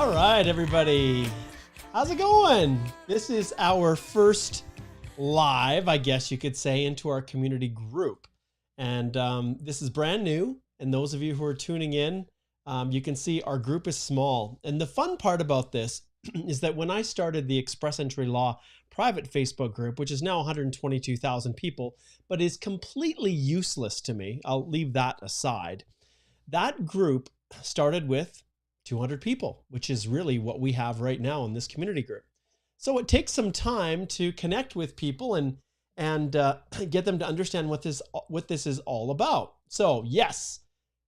All right, everybody. How's it going? This is our first live, I guess you could say, into our community group. And this is brand new. And those of you who are tuning in, you can see our group is small. And the fun part about this is that when I started the Express Entry Law private Facebook group, which is now 122,000 people, but is completely useless to me, I'll leave that aside. That group started with 200 people, which is really what we have right now in this community group. So it takes some time to connect with people and get them to understand what this is all about. So yes,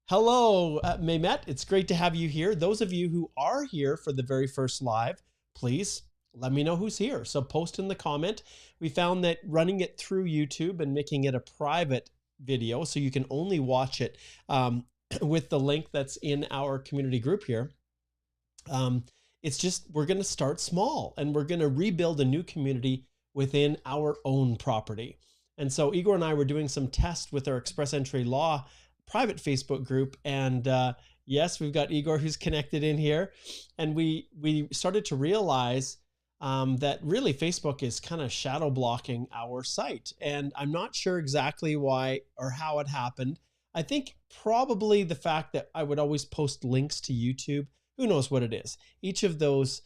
hello, Mehmet. It's great to have you here. Those of you who are here for the very first live, please let me know who's here. So post in the comment. We found that running it through YouTube and making it a private video, so you can only watch it with the link that's in our community group here. It's just, we're going to start small and we're going to rebuild a new community within our own property. And so Igor and I were doing some tests with our Express Entry Law private Facebook group. And yes, we've got Igor who's connected in here. And we started to realize that really Facebook is kind of shadow blocking our site. And I'm not sure exactly why or how it happened. I think probably the fact that I would always post links to YouTube. Who knows what it is? Each of those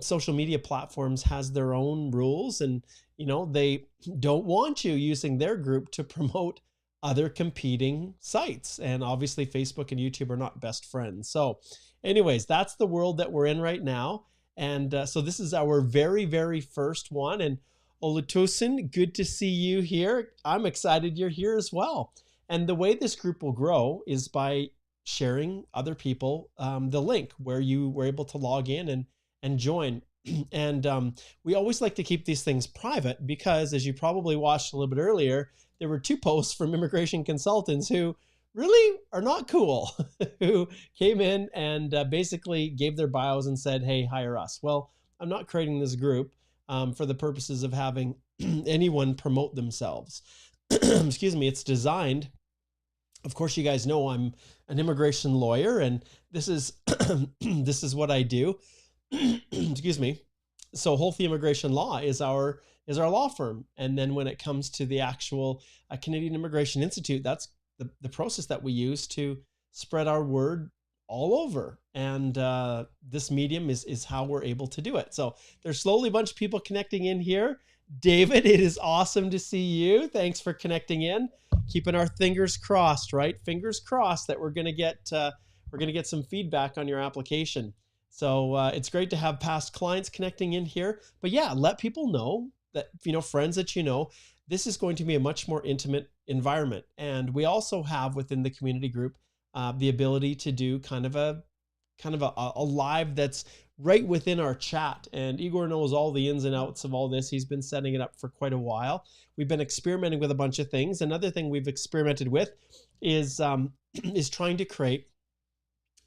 social media platforms has their own rules, and they don't want you using their group to promote other competing sites. And obviously Facebook and YouTube are not best friends. So anyways, that's the world that we're in right now. And so this is our very, very first one. And Olutosin, good to see you here. I'm excited you're here as well. And the way this group will grow is by sharing other people the link where you were able to log in and join. And we always like to keep these things private because, as you probably watched a little bit earlier, there were 2 posts from immigration consultants who really are not cool, who came in and basically gave their bios and said, hey, hire us. Well, I'm not creating this group for the purposes of having anyone promote themselves. Excuse me, it's designed. Of course, you guys know I'm an immigration lawyer, and this is this is what I do. Excuse me. So Holthe Immigration Law is our law firm, and then when it comes to the actual Canadian Immigration Institute, that's the process that we use to spread our word all over. And this medium is how we're able to do it. So there's slowly a bunch of people connecting in here. David, it is awesome to see you. Thanks for connecting in. Keeping our fingers crossed, right? Fingers crossed that we're going to get some feedback on your application. So it's great to have past clients connecting in here. But yeah, let people know that, friends that this is going to be a much more intimate environment. And we also have within the community group the ability to do kind of a live that's right within our chat. And Igor knows all the ins and outs of all this. He's been setting it up for quite a while. We've been experimenting with a bunch of things. Another thing we've experimented with is trying to create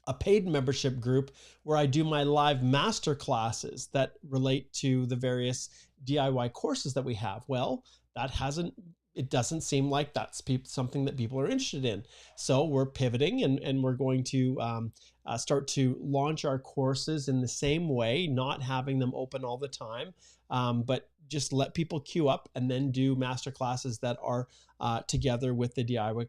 a paid membership group where I do my live master classes that relate to the various DIY courses that we have. Well, it doesn't seem like that's something that people are interested in. So we're pivoting and we're going to start to launch our courses in the same way, not having them open all the time, but just let people queue up and then do master classes that are together with the DIY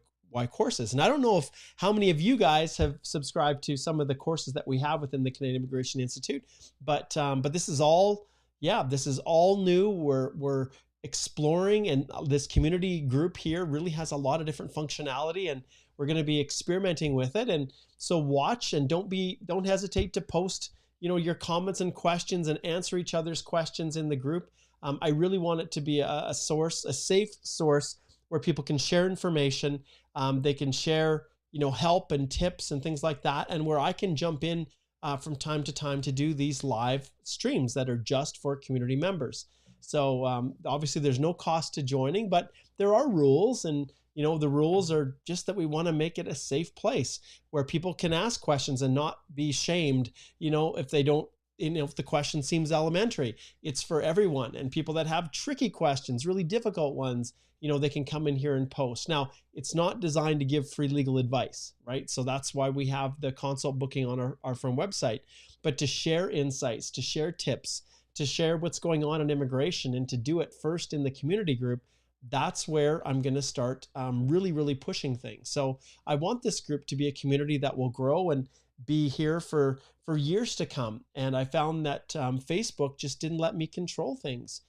courses. And I don't know how many of you guys have subscribed to some of the courses that we have within the Canadian Immigration Institute, but this is all new. We're exploring, and this community group here really has a lot of different functionality, and we're going to be experimenting with it. And so watch and don't hesitate to post, your comments and questions and answer each other's questions in the group. I really want it to be a safe source where people can share information. They can share, help and tips and things like that. And where I can jump in from time to time to do these live streams that are just for community members. So obviously there's no cost to joining, but there are rules, and the rules are just that we want to make it a safe place where people can ask questions and not be shamed, if they don't if the question seems elementary, it's for everyone. And people that have tricky questions, really difficult ones, they can come in here and post. Now, it's not designed to give free legal advice, right? So that's why we have the consult booking on our firm website, but to share insights, to share tips, to share what's going on in immigration, and to do it first in the community group. That's where I'm going to start really, really pushing things. So I want this group to be a community that will grow and be here for years to come. And I found that Facebook just didn't let me control things.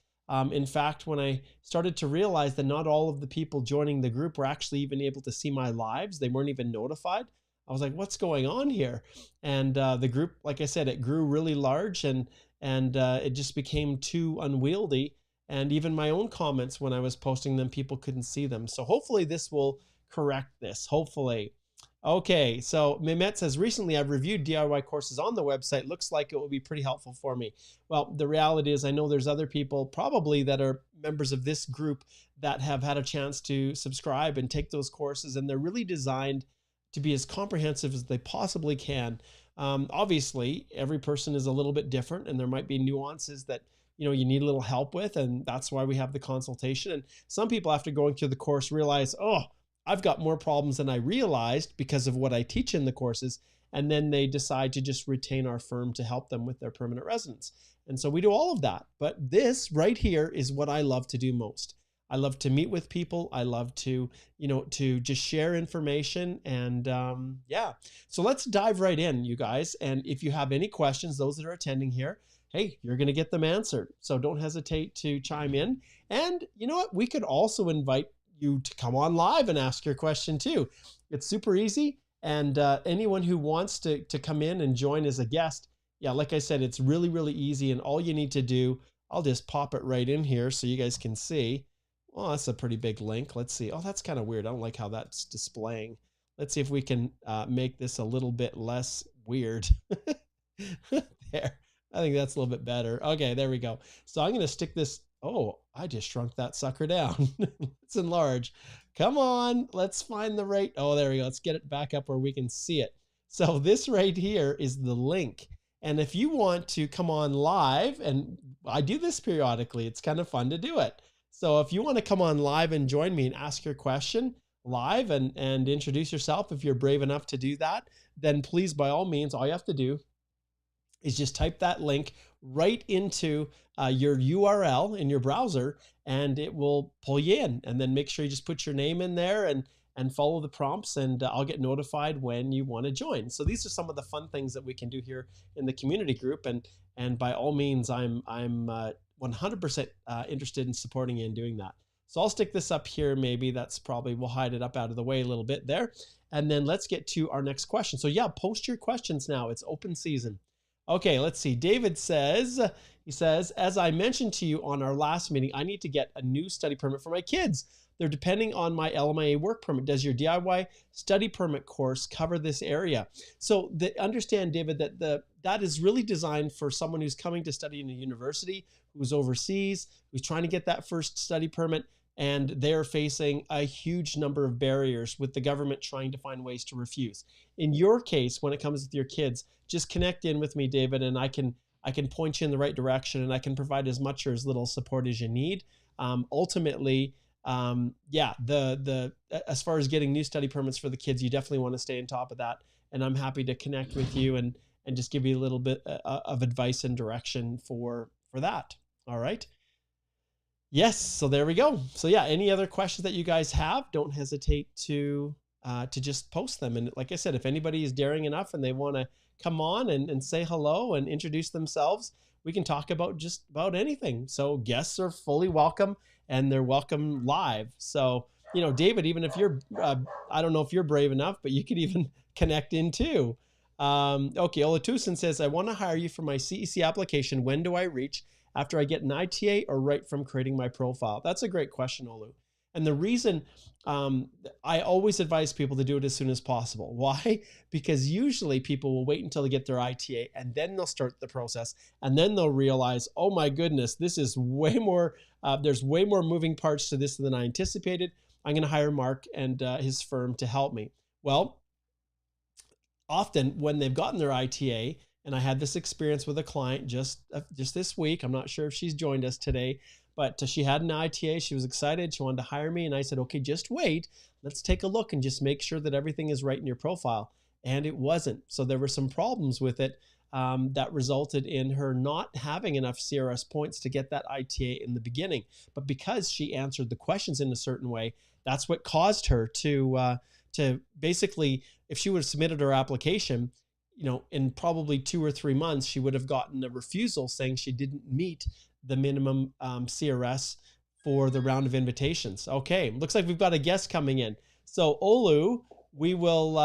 In fact, when I started to realize that not all of the people joining the group were actually even able to see my lives, they weren't even notified. I was like, what's going on here? And the group, like I said, it grew really large, and it just became too unwieldy. And even my own comments, when I was posting them, people couldn't see them. So hopefully this will correct this, hopefully. Okay, so Mehmet says, recently I've reviewed DIY courses on the website. Looks like it will be pretty helpful for me. Well, the reality is I know there's other people probably that are members of this group that have had a chance to subscribe and take those courses, and they're really designed to be as comprehensive as they possibly can. Obviously, every person is a little bit different, and there might be nuances that you need a little help with, and that's why we have the consultation. And some people, after going through the course, realize, oh, I've got more problems than I realized because of what I teach in the courses. And then they decide to just retain our firm to help them with their permanent residence. And so we do all of that. But this right here is what I love to do most. I love to meet with people. I love to, to just share information. And yeah, so let's dive right in, you guys. And if you have any questions, those that are attending here, hey, you're going to get them answered. So don't hesitate to chime in. And you know what? We could also invite you to come on live and ask your question too. It's super easy. And anyone who wants to come in and join as a guest, yeah, like I said, it's really, really easy. And all you need to do, I'll just pop it right in here so you guys can see. Oh, that's a pretty big link. Let's see. Oh, that's kind of weird. I don't like how that's displaying. Let's see if we can make this a little bit less weird. There. I think that's a little bit better. Okay, there we go. So I'm going to stick this. Oh, I just shrunk that sucker down. Let's enlarge. Come on. Let's find the right. Oh, there we go. Let's get it back up where we can see it. So this right here is the link. And if you want to come on live, and I do this periodically, it's kind of fun to do it. So if you want to come on live and join me and ask your question live and introduce yourself, if you're brave enough to do that, then please, by all means, all you have to do is just type that link right into your URL in your browser, and it will pull you in. And then make sure you just put your name in there and follow the prompts, and I'll get notified when you want to join. So these are some of the fun things that we can do here in the community group. And by all means, I'm 100% interested in supporting you in doing that. So I'll stick this up here. Maybe that's probably, we'll hide it up out of the way a little bit there. And then let's get to our next question. So yeah, post your questions now. It's open season. Okay, let's see. David says, as I mentioned to you on our last meeting, I need to get a new study permit for my kids. They're depending on my LMIA work permit. Does your DIY study permit course cover this area? So understand, David, that is really designed for someone who's coming to study in a university, who's overseas, who's trying to get that first study permit, and they're facing a huge number of barriers with the government trying to find ways to refuse. In your case, when it comes with your kids, just connect in with me, David, and I can point you in the right direction, and I can provide as much or as little support as you need. Ultimately, yeah, as far as getting new study permits for the kids, you definitely want to stay on top of that. And I'm happy to connect with you and just give you a little bit of advice and direction for that. All right. Yes. So there we go. So yeah, any other questions that you guys have, don't hesitate to just post them. And like I said, if anybody is daring enough and they want to come on and say hello and introduce themselves, we can talk about just about anything. So guests are fully welcome, and they're welcome live. So, David, even if you're, I don't know if you're brave enough, but you could even connect in too. Okay. Olatusen says, I want to hire you for my CEC application. When do I reach? After I get an ITA or right from creating my profile? That's a great question, Olu. And the reason I always advise people to do it as soon as possible. Why? Because usually people will wait until they get their ITA, and then they'll start the process, and then they'll realize, oh my goodness, this is way more, there's way more moving parts to this than I anticipated. I'm going to hire Mark and his firm to help me. Well, often when they've gotten their ITA, And I had this experience with a client just this week. I'm not sure if she's joined us today, but she had an ITA. She was excited. She wanted to hire me. And I said, okay, just wait. Let's take a look and just make sure that everything is right in your profile. And it wasn't. So there were some problems with it that resulted in her not having enough CRS points to get that ITA in the beginning. But because she answered the questions in a certain way, that's what caused her to basically, if she would have submitted her application, in probably 2 or 3 months, she would have gotten a refusal saying she didn't meet the minimum CRS for the round of invitations. Okay, looks like we've got a guest coming in. So Olu, we will,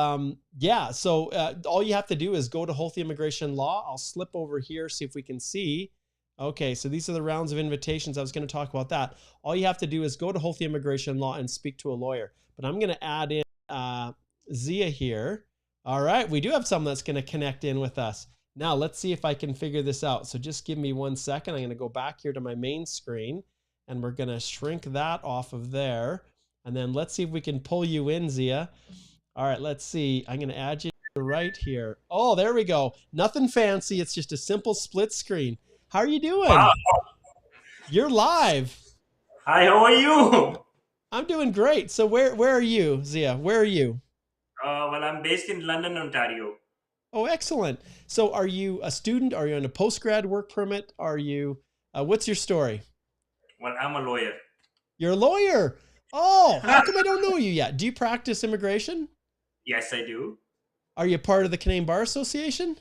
so all you have to do is go to Holthe Immigration Law. I'll slip over here, see if we can see. Okay, so these are the rounds of invitations. I was going to talk about that. All you have to do is go to Holthe Immigration Law and speak to a lawyer. But I'm going to add in Zia here. All right, we do have someone that's going to connect in with us. Now, let's see if I can figure this out. So just give me 1 second. I'm going to go back here to my main screen, and we're going to shrink that off of there. And then let's see if we can pull you in, Zia. All right, let's see. I'm going to add you right here. Oh, there we go. Nothing fancy. It's just a simple split screen. How are you doing? Wow. You're live. Hi, how are you? I'm doing great. So where are you, Zia? Where are you? Well, I'm based in London, Ontario. Oh, excellent. So are you a student? Are you on a postgrad work permit? Are you, what's your story? Well, I'm a lawyer. You're a lawyer. Oh, how come I don't know you yet? Do you practice immigration? Yes, I do. Are you part of the Canadian Bar Association?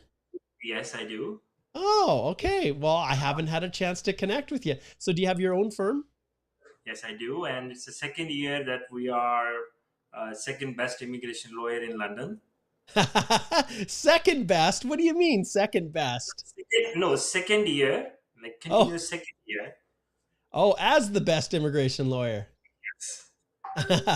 Yes, I do. Oh, okay. Well, I haven't had a chance to connect with you. So do you have your own firm? Yes, I do. And it's the second year that we are second best immigration lawyer in London. Second best? What do you mean, second best? Second year, like continuous second year. Oh, as the best immigration lawyer. Yes.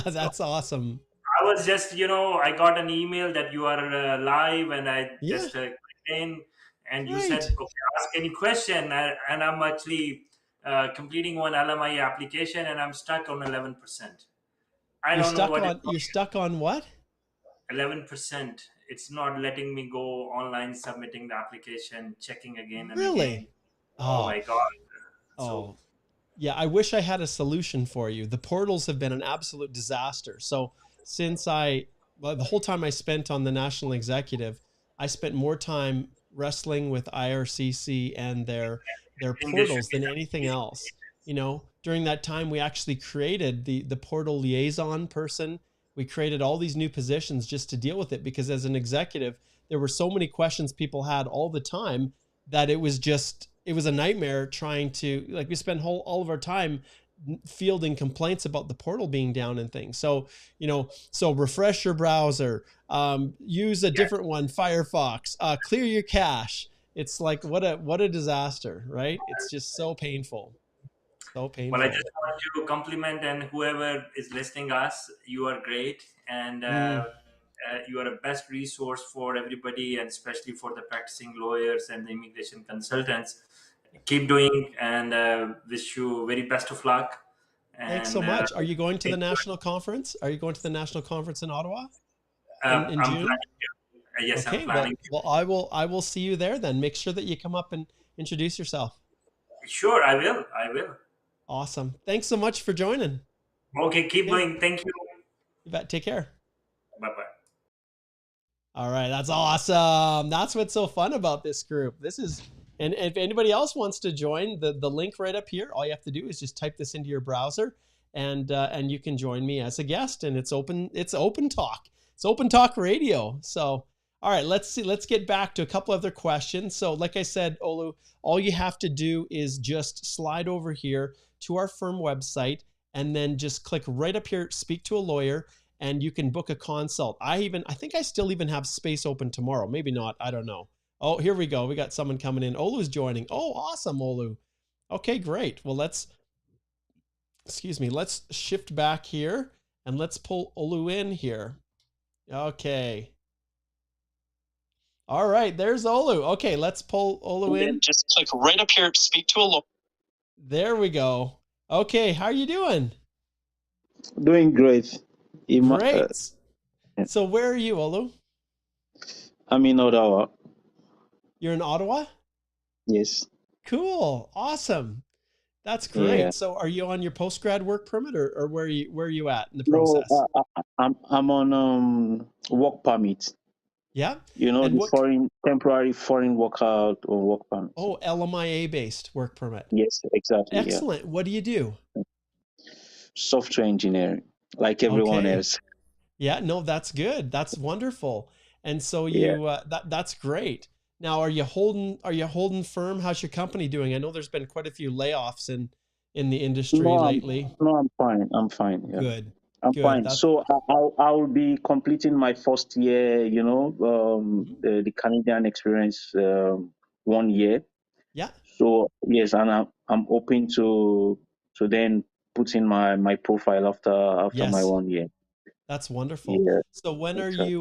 That's awesome. I was just, I got an email that you are live, and I Yeah, just clicked in, and you said, great. okay, ask any question. And I'm actually completing one LMI application, and I'm stuck on 11%. I You're don't know stuck what it's on, you're stuck on what? 11%. It's not letting me go online, submitting the application, checking again and again. Really? Oh Oh, my God. So, oh. Yeah, I wish I had a solution for you. The portals have been an absolute disaster. So since the whole time I spent on the national executive, I spent more time wrestling with IRCC and their I think there should portals be than some anything else. During that time, we actually created the portal liaison person. We created all these new positions just to deal with it, because as an executive, there were so many questions people had all the time that it was a nightmare trying to, like, we spend all of our time fielding complaints about the portal being down and things. So, so refresh your browser, use a Yeah. different one, Firefox, clear your cache. It's like, what a disaster, right? It's just so painful. So Well, I just painful. want to compliment, and whoever is listening us, you are great, and Mm. you are a best resource for everybody, and especially for the practicing lawyers and the immigration consultants. Keep doing, and wish you very best of luck. Thanks so And much. Are you going to the national conference? Are you going to the national conference in Ottawa in I'm June? planning. Yes, I'm Okay, planning. well, I will see you there then. Make sure that you come up and introduce yourself. Sure, I will. I will. Awesome. Thanks so much for joining. Okay, keep Okay, going. Thank you. you bet. Take care. Bye bye. All right, that's awesome. That's what's so fun about this group. And if anybody else wants to join, the link right up here, all you have to do is just type this into your browser, and you can join me as a guest. And it's open talk. It's open talk radio. So, all right, let's see. Let's get back to a couple other questions. So, like I said, Olu, all you have to do is just slide over here to our firm website, and then just click right up here, speak to a lawyer, and you can book a consult. I think I still even have space open tomorrow. Maybe not. I don't know. Oh, here we go. We got someone coming in. Olu's joining. Oh, awesome, Olu. Okay, great. Well, let's shift back here and let's pull Olu in here. Okay. All right, there's Olu. Okay, let's pull Olu in. Just click right up here, speak to a lawyer. There we go. Okay, how are you doing? Doing great. Great. So where are you, Olu? I'm in Ottawa. You're in Ottawa? Yes. Cool. Awesome. That's Yeah. great. So are you on your post-grad work permit, or where are you at in the No, process? I'm on work permit. Yeah. And The what, foreign temporary foreign worker or work permit. oh, LMIA based work permit. Yes, exactly. Yeah. Excellent. What do you do? Software engineering, like everyone Okay. else. Yeah, no, that's good. That's wonderful. And so Yeah. that's great. Now, are you holding firm? How's your company doing? I know there's been quite a few layoffs in the industry No, lately. I'm fine. I'm fine. Yeah. Good. I'm Good. fine. That's So I'll be completing my first year, the Canadian experience, 1 year. yeah. So yes, and I'm hoping to then put in my profile after my Yes. 1 year. That's wonderful. Yeah, So when are exactly.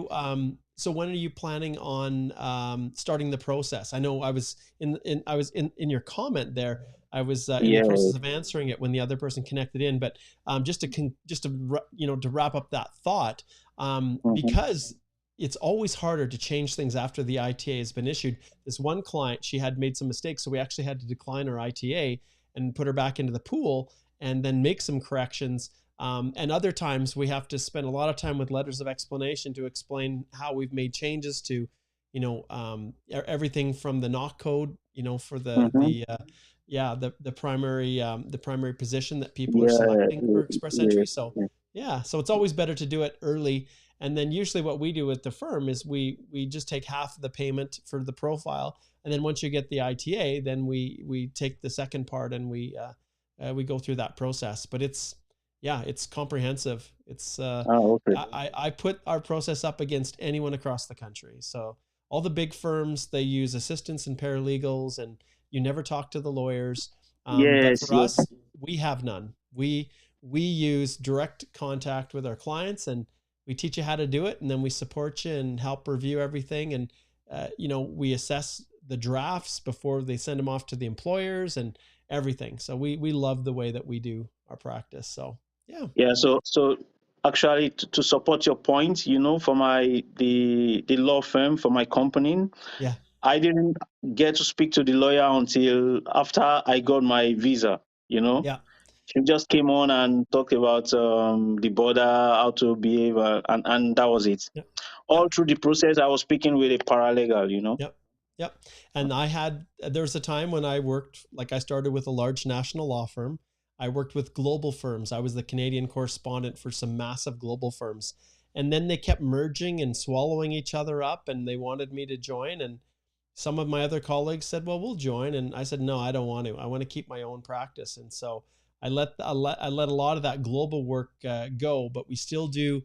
you planning on starting the process? I know I was in your comment there. I was in the Yeah. process of answering it when the other person connected in, but to wrap up that thought, Hmm. because it's always harder to change things after the ITA has been issued. This one client, she had made some mistakes, so we actually had to decline her ITA and put her back into the pool and then make some corrections. And other times we have to spend a lot of time with letters of explanation to explain how we've made changes to, everything from the knock code, for Hmm. the primary position that people are Yeah, selecting for express yeah, entry. So yeah. yeah, so it's always better to do it early. And then usually what we do with the firm is we just take half of the payment for the profile, and then once you get the ITA, then we take the second part and we go through that process. But it's comprehensive. It's Okay. I put our process up against anyone across the country. So all the big firms, they use assistants and paralegals, and you never talk to the lawyers. But Yes, for yes. us, we have none. We use direct contact with our clients, and we teach you how to do it, and then we support you and help review everything. And we assess the drafts before they send them off to the employers and everything. So we love the way that we do our practice. So yeah. Yeah, so actually to support your point, for the law firm for my company, Yeah. I didn't get to speak to the lawyer until after I got my visa, you know. Yeah. She just came on and talked about the border, how to behave, and that was it. Yep. All Yep. through the process, I was speaking with a paralegal. Yep. Yep. And there was a time when I started with a large national law firm. I worked with global firms. I was the Canadian correspondent for some massive global firms. And then they kept merging and swallowing each other up, and they wanted me to join. And some of my other colleagues said, "Well, we'll join." And I said, "No, I don't want to. I want to keep my own practice." And so I let a lot of that global work go, but we still do.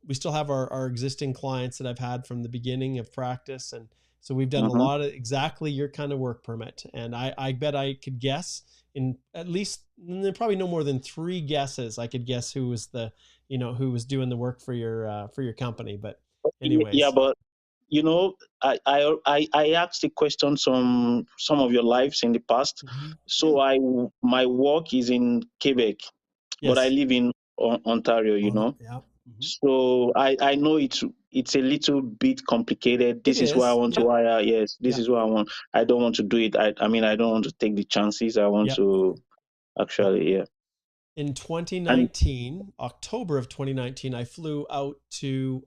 We still have our existing clients that I've had from the beginning of practice, and so we've done a Mm-hmm. lot of exactly your kind of work permit. And I bet I could guess in at least probably no more than 3 guesses. I could guess who was who was doing the work for your company. But Yeah, anyways, but I asked the question some of your lives in the past. mm-hmm. Yeah, So my work is in Quebec, but I yes, live in Ontario. yeah, mm-hmm. So I know it's a little bit complicated. It This is why I is. want Yeah, to hire. Yes, this yeah, is what I want. I don't want to do it. I mean, I don't want to take the chances. I want yeah, to yeah. actually, yeah. In And 2019, October of 2019, I flew out to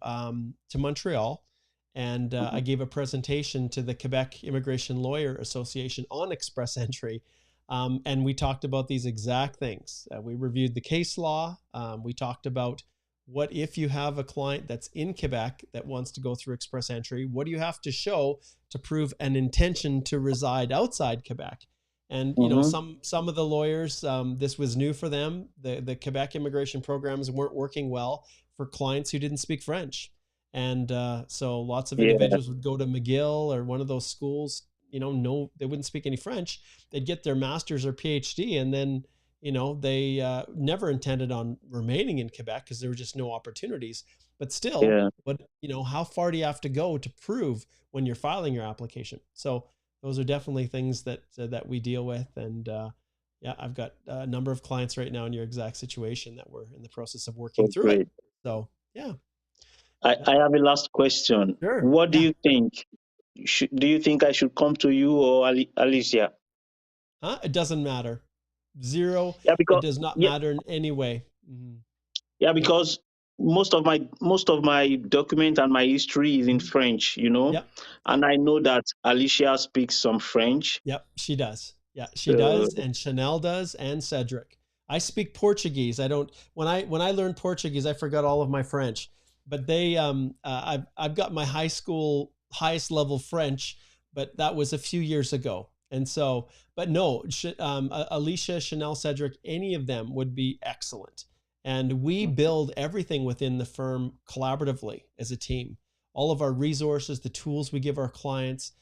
Montreal, and I mhm. gave a presentation to the Quebec Immigration Lawyer Association on express entry, and we talked about these exact things. We reviewed the case law. We talked about what if you have a client that's in Quebec that wants to go through express entry. What do you have to show to prove an intention to reside outside Quebec? And Mhm. some of the lawyers, this was new for them. The Quebec immigration programs weren't working well for clients who didn't speak French, and so lots of Yeah, individuals would go to McGill or one of those schools. No, they wouldn't speak any French. They'd get their master's or PhD, and then they never intended on remaining in Quebec because there were just no opportunities. But still, yeah. how far do you have to go to prove when you're filing your application? So those are definitely things that we deal with. And yeah, I've got a number of clients right now in your exact situation that we're in the process of working Oh, through it. great. So yeah, I, yeah, I have a last question. sure, What do yeah. you think? do you think I should come to you or Alicia? Huh? It doesn't matter. Zero. Yeah, It because does not yeah, matter in any way. Mhm. yeah, Yep. because most of my document and my history is in Mhm. French, Yep. and I know that Alicia speaks some French. Yep, she does. Yeah, she So does, and Chanel does, and Cedric. I speak Portuguese. I don't. When I learned Portuguese, I forgot all of my French. But I've got my high school highest level French, but that was a few years ago. And so, but no, Alicia, Chanel, Cedric, any of them would be excellent. And we build everything within the firm collaboratively as a team. All of our resources, the tools we give our clients,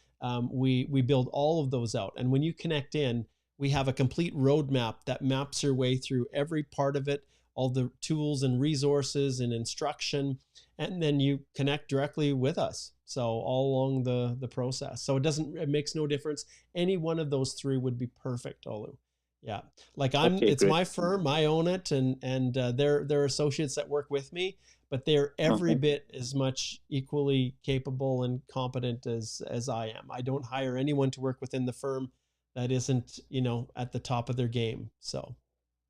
we build all of those out. And when you connect in, we have a complete roadmap that maps your way through every part of it, all the tools and resources and instruction, and then you connect directly with us. So all along the process. So it makes no difference. Any one of those three would be perfect, Olu. Yeah. Like okay, it's great. my firm, I own it, and they're associates that work with me, but they're every bit as much equally capable and competent as I am. I don't hire anyone to work within the firm that isn't, at the top of their game. So,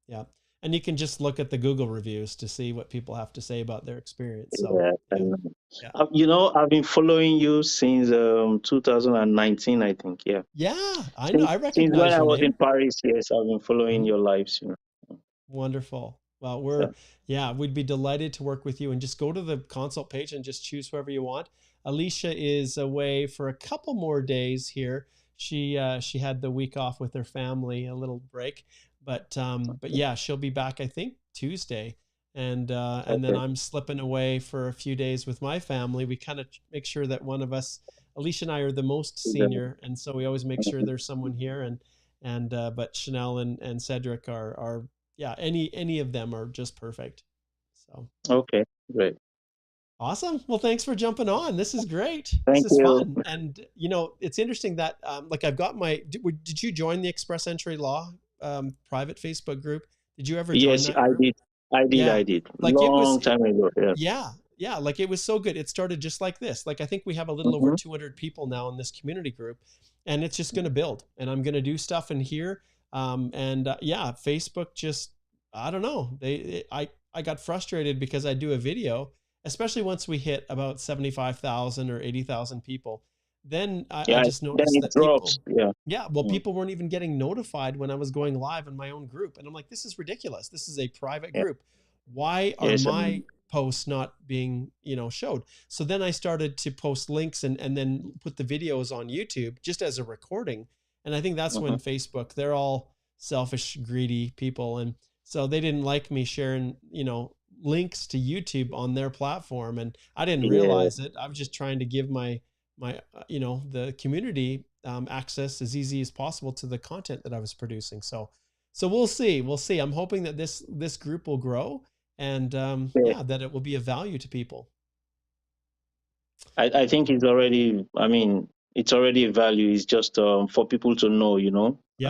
yeah. And you can just look at the Google reviews to see what people have to say about their experience. So, Yeah, yeah. and, Yeah. I've been following you since 2019, I think. Yeah. Yeah, I know. Since, I since when recognize I your was in name. Paris, yes, I've been following your lives. Wonderful. Well, Yeah. we'd be delighted to work with you, and just go to the consult page and just choose whoever you want. Alicia is away for a couple more days here. She had the week off with her family, a little break, but yeah, she'll be back, I think, Tuesday. And then Okay. I'm slipping away for a few days with my family. We kind of make sure that one of us, Alicia and I, are the most senior, and so we always make sure there's someone here. And but Chanel and Cedric are yeah, any of them are just perfect. So Okay, great. awesome. Well, thanks for jumping on. This is great. This Thank is you. fun. And it's interesting that like I've got did you join the Express Entry Law private Facebook group? Did you ever join Yes, that I group? did. Yeah. I did. Like Long time ago. Yeah. yeah, like it was so good. It started just like this. Like I think we have a little over Mm-hmm. 200 people now in this community group, and it's just going to build. And I'm going to do stuff in here. Yeah, Facebook just, I don't know. I got frustrated because I do a video, especially once we hit about 75,000 or 80,000 people. Then I Yeah. just Then noticed it that drops. people, Yeah. yeah, well, Mm. people weren't even getting notified when I was going live in my own group. And I'm like, this is ridiculous. This is a private Yeah. group. Why are Yes. my posts not being, showed? So then I started to post links and then put the videos on YouTube just as a recording. And I think that's when Mhm. Facebook, they're all selfish, greedy people. And so they didn't like me sharing, links to YouTube on their platform. And I didn't Yeah. realize it. I was just trying to give my the community access as easy as possible to the content that I was producing. So we'll see. We'll see. I'm hoping that this group will grow, and Yeah. yeah, that it will be of value to people. I think it's already. I mean, it's already a value. It's just for people to know, Yep.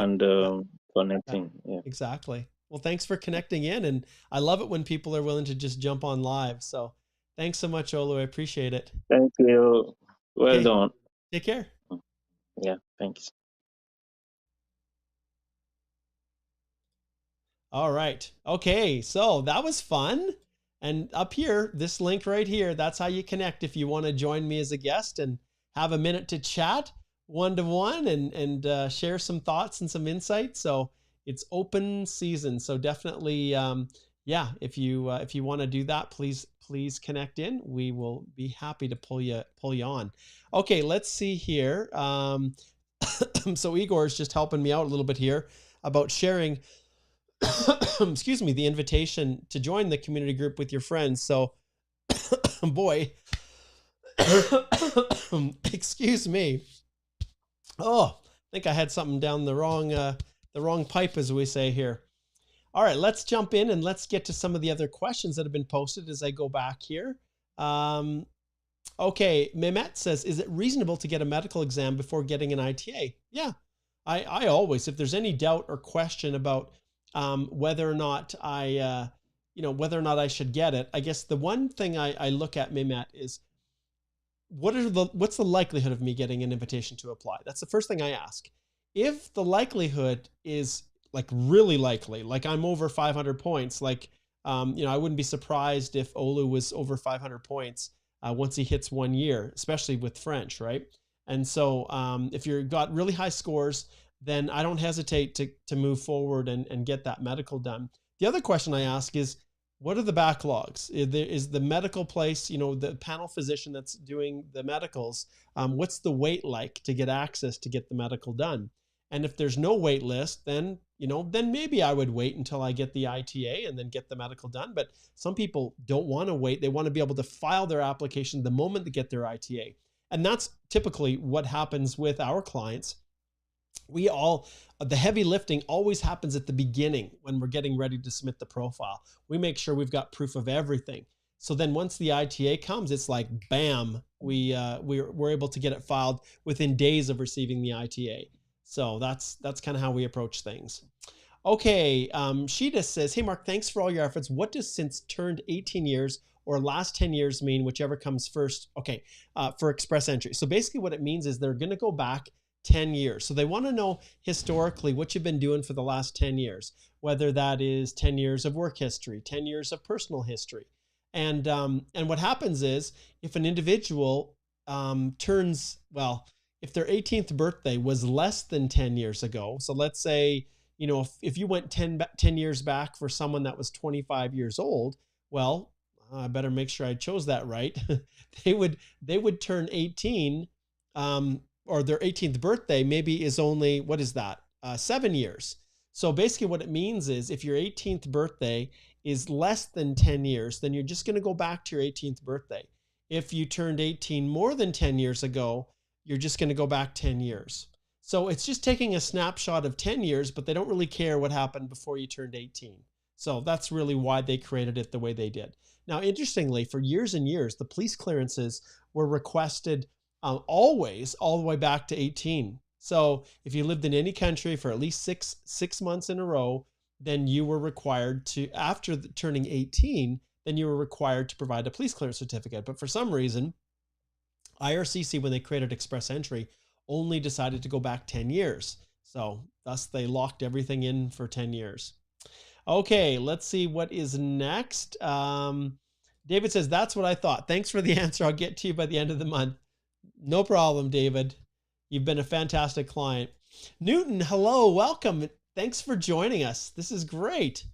and Yep. Yep. connecting. Yeah. Exactly. Well, thanks for connecting in, and I love it when people are willing to just jump on live. So thanks so much, Olu. I appreciate it. Thank you. Well Okay. done. Take care. Yeah. Thanks. All right. Okay. So that was fun. And up here, this link right here, that's how you connect if you want to join me as a guest and have a minute to chat one-to-one and share some thoughts and some insights. So it's open season. So definitely, yeah, if you want to do that, please connect in. We will be happy to pull you on. Okay, let's see here. So Igor is just helping me out a little bit here about sharing excuse me, the invitation to join the community group with your friends. So, boy, excuse me. Oh, I think I had something down the wrong pipe, as we say here. All right, let's jump in and let's get to some of the other questions that have been posted as I go back here. Okay, Mehmet says, is it reasonable to get a medical exam before getting an ITA? Yeah, I always, if there's any doubt or question about whether or not I should get it. I guess the one thing I look at, Mehmet, is what's the likelihood of me getting an invitation to apply? That's the first thing I ask. If the likelihood is like really likely, like I'm over 500 points, like, I wouldn't be surprised if Olu was over 500 points once he hits 1 year, especially with French, right? And so if you've got really high scores, then I don't hesitate to move forward and get that medical done. The other question I ask is, what are the backlogs? Is the medical place, the panel physician that's doing the medicals, what's the wait like to get access to get the medical done? And if there's no wait list, then maybe I would wait until I get the ITA and then get the medical done. But some people don't want to wait. They want to be able to file their application the moment they get their ITA. And that's typically what happens with our clients. The heavy lifting always happens at the beginning when we're getting ready to submit the profile. We make sure we've got proof of everything. So then once the ITA comes, it's like, bam, we're able to get it filed within days of receiving the ITA. So that's kind of how we approach things. Okay, Sheeta says, hey Mark, thanks for all your efforts. What does since turned 18 years or last 10 years mean, whichever comes first? Okay, for express entry. So basically what it means is they're going to go back 10 years. So they want to know historically what you've been doing for the last 10 years, whether that is 10 years of work history, 10 years of personal history. And what happens is if an individual if their 18th birthday was less than 10 years ago, so let's say, if you went 10 years back for someone that was 25 years old, well, I better make sure I chose that right. They would turn 18, or their 18th birthday maybe is only, 7 years. So basically what it means is if your 18th birthday is less than 10 years, then you're just going to go back to your 18th birthday. If you turned 18 more than 10 years ago, you're just going to go back 10 years. So it's just taking a snapshot of 10 years, but they don't really care what happened before you turned 18. So that's really why they created it the way they did. Now, interestingly, for years and years, the police clearances were requested always all the way back to 18. So if you lived in any country for at least six months in a row, then you were required to, after turning 18, then you were required to provide a police clearance certificate. But for some reason, IRCC, when they created express entry, only decided to go back 10 years. So thus they locked everything in for 10 years. Okay, let's see what is next. David says, that's what I thought. Thanks for the answer. I'll get to you by the end of the month. No problem, David. You've been a fantastic client. Newton, hello, welcome. Thanks for joining us. This is great.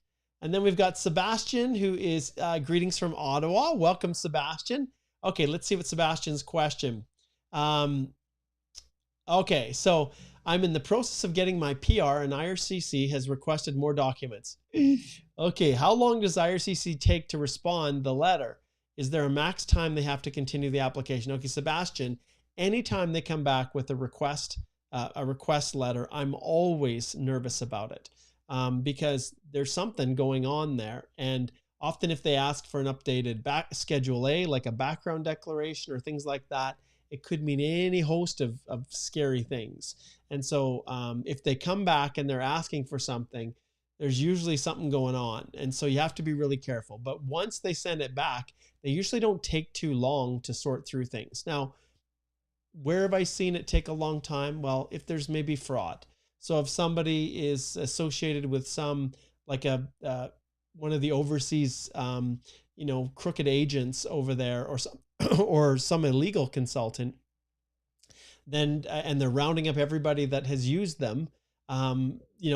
And then we've got Sebastian, who is greetings from Ottawa. Welcome, Sebastian. Okay, let's see what Sebastian's question. Okay, so I'm in the process of getting my PR and IRCC has requested more documents. Okay, how long does IRCC take to respond the letter? Is there a max time they have to continue the application? Okay, Sebastian, anytime they come back with a request letter, I'm always nervous about it because there's something going on there. And often if they ask for an updated Schedule A, like a background declaration or things like that, it could mean any host of scary things. And so if they come back and they're asking for something, there's usually something going on. And so you have to be really careful. But once they send it back, they usually don't take too long to sort through things. Now, where have I seen it take a long time? Well, if there's maybe fraud. So if somebody is associated with some, like one of the overseas, crooked agents over there, or some, or some illegal consultant, then and they're rounding up everybody that has used them,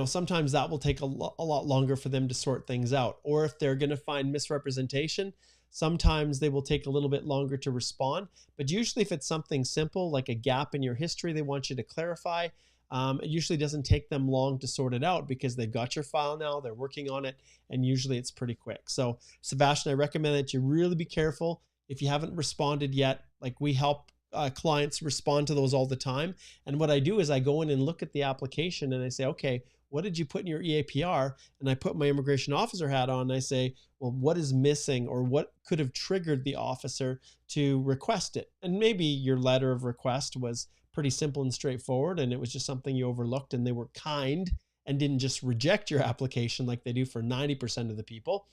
sometimes that will take a lot longer for them to sort things out. Or if they're going to find misrepresentation, sometimes they will take a little bit longer to respond. But usually if it's something simple, like a gap in your history they want you to clarify, it usually doesn't take them long to sort it out because they've got your file now, they're working on it, and usually it's pretty quick. So Sebastian, I recommend that you really be careful. If you haven't responded yet, like we help clients respond to those all the time. And what I do is I go in and look at the application and I say, okay, what did you put in your EAPR? And I put my immigration officer hat on and I say, well, what is missing or what could have triggered the officer to request it? And maybe your letter of request was pretty simple and straightforward and it was just something you overlooked and they were kind and didn't just reject your application like they do for 90% of the people.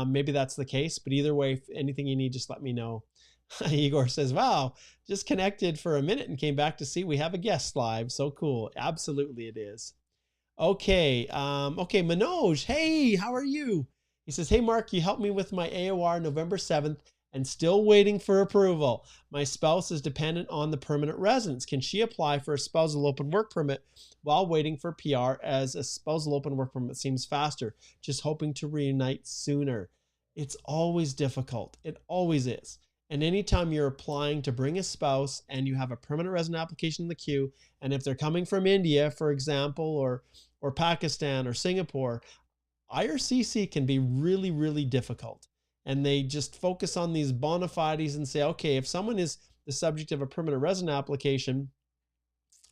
Maybe that's the case, but either way, if anything you need, just let me know. Igor says, wow, just connected for a minute and came back to see we have a guest live. So cool. Absolutely it is. Okay. Okay. Manoj, hey, how are you? He says, hey, Mark, you helped me with my AOR November 7th and still waiting for approval. My spouse is dependent on the permanent residence. Can she apply for a spousal open work permit while waiting for PR, as a spousal open work permit seems faster, just hoping to reunite sooner? It's always difficult. It always is. And anytime you're applying to bring a spouse and you have a permanent resident application in the queue, and if they're coming from India, for example, or Pakistan or Singapore, IRCC can be really, really difficult. And they just focus on these bona fides and say, okay, if someone is the subject of a permanent resident application,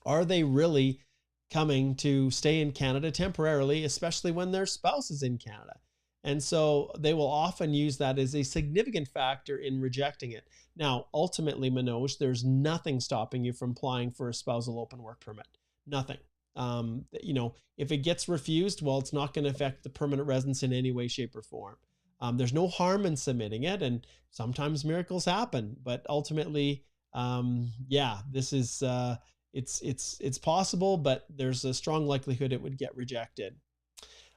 are they really coming to stay in Canada temporarily, especially when their spouse is in Canada? And so they will often use that as a significant factor in rejecting it. Now, ultimately, Manoj, there's nothing stopping you from applying for a spousal open work permit. Nothing. If it gets refused, well, it's not going to affect the permanent residence in any way, shape, or form. There's no harm in submitting it, and sometimes miracles happen. But ultimately, this is it's possible, but there's a strong likelihood it would get rejected.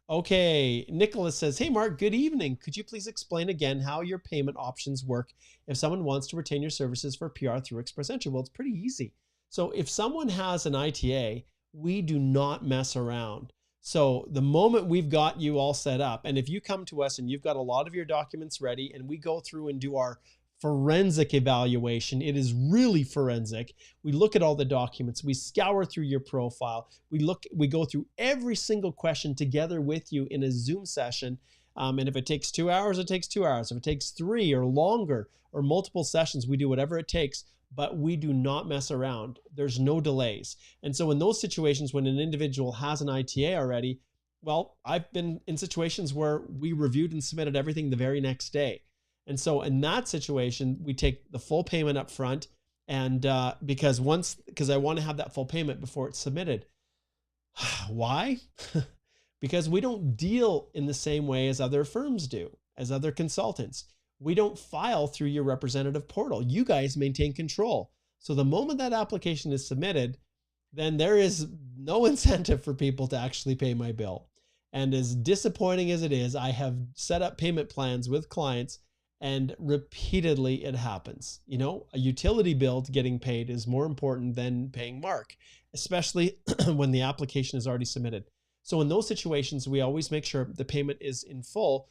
Okay, Nicholas says, hey, Mark, good evening. Could you please explain again how your payment options work if someone wants to retain your services for PR through Express Entry? Well, it's pretty easy. So if someone has an ITA, we do not mess around. So the moment we've got you all set up, and if you come to us and you've got a lot of your documents ready and we go through and do our forensic evaluation, it is really forensic. We look at all the documents, we scour through your profile, we go through every single question together with you in a Zoom session. And if it takes 2 hours, it takes 2 hours. If it takes 3 or longer or multiple sessions, we do whatever it takes, but we do not mess around. There's no delays. And so in those situations, when an individual has an ITA already, well, I've been in situations where we reviewed and submitted everything the very next day. And so in that situation, we take the full payment up front, and because I want to have that full payment before it's submitted. Why? Because we don't deal in the same way as other firms do, as other consultants. We don't file through your representative portal. You guys maintain control. So the moment that application is submitted, then there is no incentive for people to actually pay my bill. And as disappointing as it is, I have set up payment plans with clients, and repeatedly it happens. A utility bill getting paid is more important than paying Mark, especially when the application is already submitted. So in those situations, we always make sure the payment is in full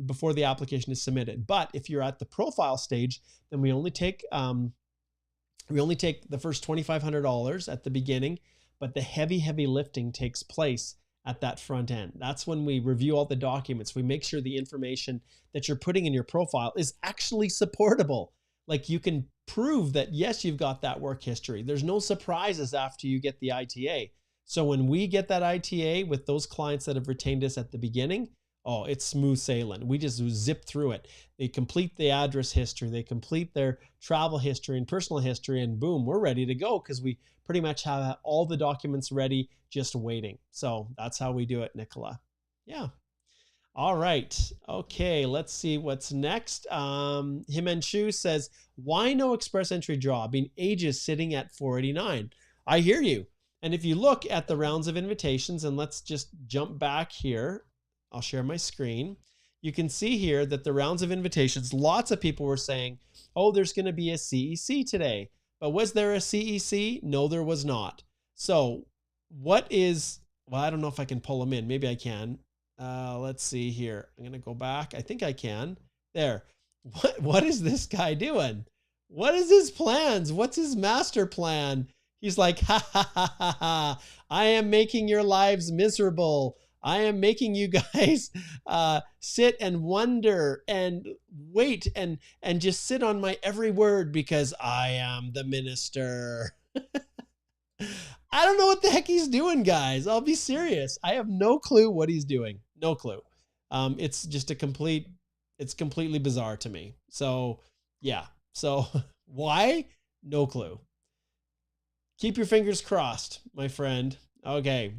before the application is submitted. But if you're at the profile stage, then we only take the first $2,500 at the beginning, but the heavy lifting takes place at that front end. That's when we review all the documents. We make sure the information that you're putting in your profile is actually supportable. Like, you can prove that, yes, you've got that work history. There's no surprises after you get the ITA. So when we get that ITA with those clients that have retained us at the beginning, oh, it's smooth sailing. We just zip through it. They complete the address history, they complete their travel history and personal history, and boom, we're ready to go because we pretty much have all the documents ready, just waiting. So that's how we do it, Nicola. Yeah. All right. Okay, let's see what's next. Himanshu says, why no express entry draw? Been ages sitting at 489. I hear you. And if you look at the rounds of invitations, and let's just jump back here. I'll share my screen. You can see here that the rounds of invitations, lots of people were saying, oh, there's going to be a CEC today. But was there a CEC? No, there was not. So well, I don't know if I can pull them in. Maybe I can. Let's see here. I'm going to go back. I think I can. There. What is this guy doing? What is his plans? What's his master plan? He's like, ha, ha, ha, ha, ha. I am making your lives miserable. I am making you guys sit and wonder and wait and just sit on my every word because I am the minister. I don't know what the heck he's doing, guys. I'll be serious. I have no clue what he's doing. No clue. It's just it's completely bizarre to me. So yeah. So why? No clue. Keep your fingers crossed, my friend. Okay.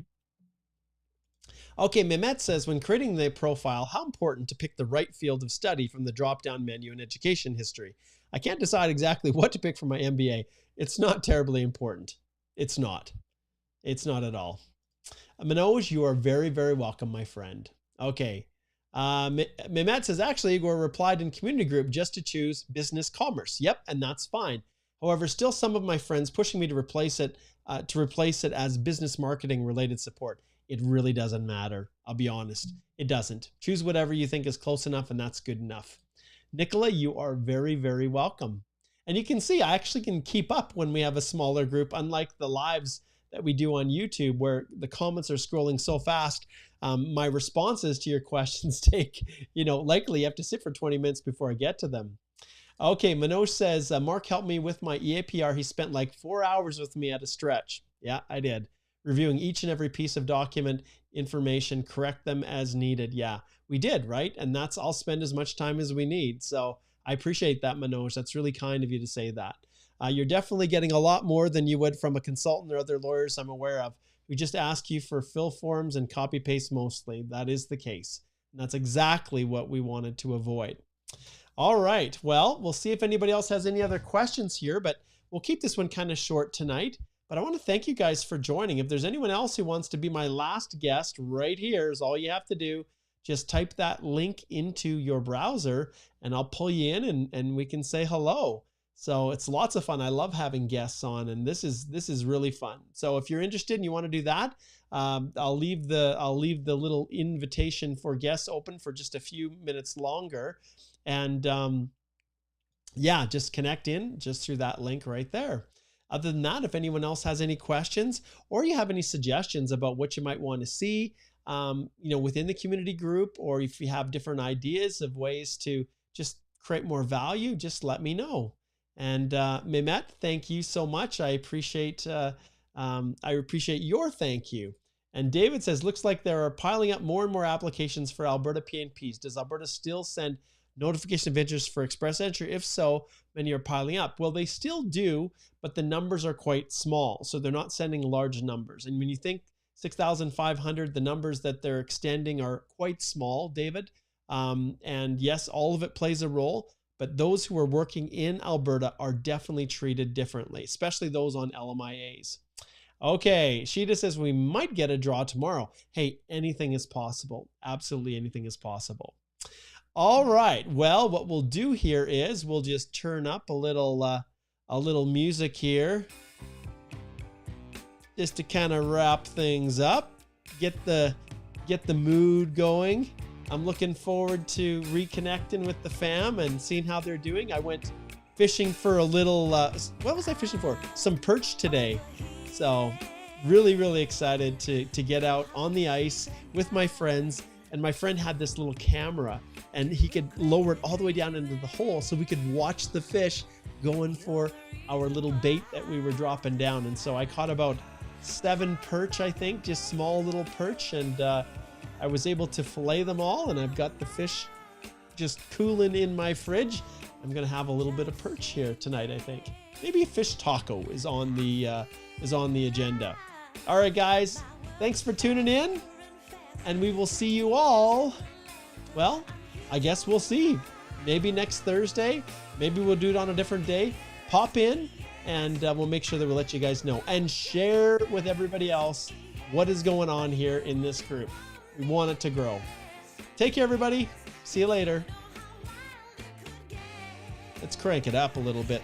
Okay, Mehmet says, when creating the profile, how important to pick the right field of study from the drop-down menu in education history? I can't decide exactly what to pick for my MBA. It's not terribly important. It's not. It's not at all. Manoj, you are very, very welcome, my friend. Okay. Mehmet says, actually, Igor replied in community group just to choose business commerce. Yep, and that's fine. However, still some of my friends pushing me to replace it as business marketing related support. It really doesn't matter. I'll be honest. It doesn't. Choose whatever you think is close enough, and that's good enough. Nicola, you are very, very welcome. And you can see I actually can keep up when we have a smaller group, unlike the lives that we do on YouTube where the comments are scrolling so fast. My responses to your questions take, likely you have to sit for 20 minutes before I get to them. Okay, Manoj says, Mark helped me with my EAPR. He spent like 4 hours with me at a stretch. Yeah, I did. Reviewing each and every piece of document information, correct them as needed. Yeah, we did, right? And I'll spend as much time as we need. So I appreciate that, Manoj. That's really kind of you to say that. You're definitely getting a lot more than you would from a consultant or other lawyers I'm aware of who just ask you for fill forms and copy paste mostly. That is the case. And that's exactly what we wanted to avoid. All right. Well, we'll see if anybody else has any other questions here, but we'll keep this one kind of short tonight. But I want to thank you guys for joining. If there's anyone else who wants to be my last guest, right here is all you have to do. Just type that link into your browser and I'll pull you in and we can say hello. So it's lots of fun. I love having guests on, and this is really fun. So if you're interested and you want to do that, I'll leave the little invitation for guests open for just a few minutes longer. And yeah, just connect in just through that link right there. Other than that, if anyone else has any questions or you have any suggestions about what you might want to see, within the community group, or if you have different ideas of ways to just create more value, just let me know. And Mehmet, thank you so much. I appreciate your thank you. And David says, looks like there are piling up more and more applications for Alberta PNPs. Does Alberta still send notification of interest for express entry? If so, many are piling up. Well, they still do, but the numbers are quite small. So they're not sending large numbers. And when you think 6,500, the numbers that they're extending are quite small, David. And yes, all of it plays a role, but those who are working in Alberta are definitely treated differently, especially those on LMIAs. Okay, Sheeta says we might get a draw tomorrow. Hey, anything is possible. Absolutely anything is possible. All right, well, what we'll do here is we'll just turn up a little music here just to kind of wrap things up, get the mood going. I'm looking forward to reconnecting with the fam and seeing how they're doing. I went fishing for a little, what was I fishing for? Some perch today. So really, really excited to get out on the ice with my friends. And my friend had this little camera and he could lower it all the way down into the hole so we could watch the fish going for our little bait that we were dropping down. And so I caught about 7 perch, I think, just small little perch. And I was able to fillet them all, and I've got the fish just cooling in my fridge. I'm gonna have a little bit of perch here tonight, I think. Maybe a fish taco is on the agenda. All right, guys, thanks for tuning in, and we will see you all. Well, I guess we'll see. Maybe next Thursday. Maybe we'll do it on a different day. Pop in, and we'll make sure that we'll let you guys know and share with everybody else what is going on here in this group. We want it to grow. Take care, everybody. See you later. Let's crank it up a little bit.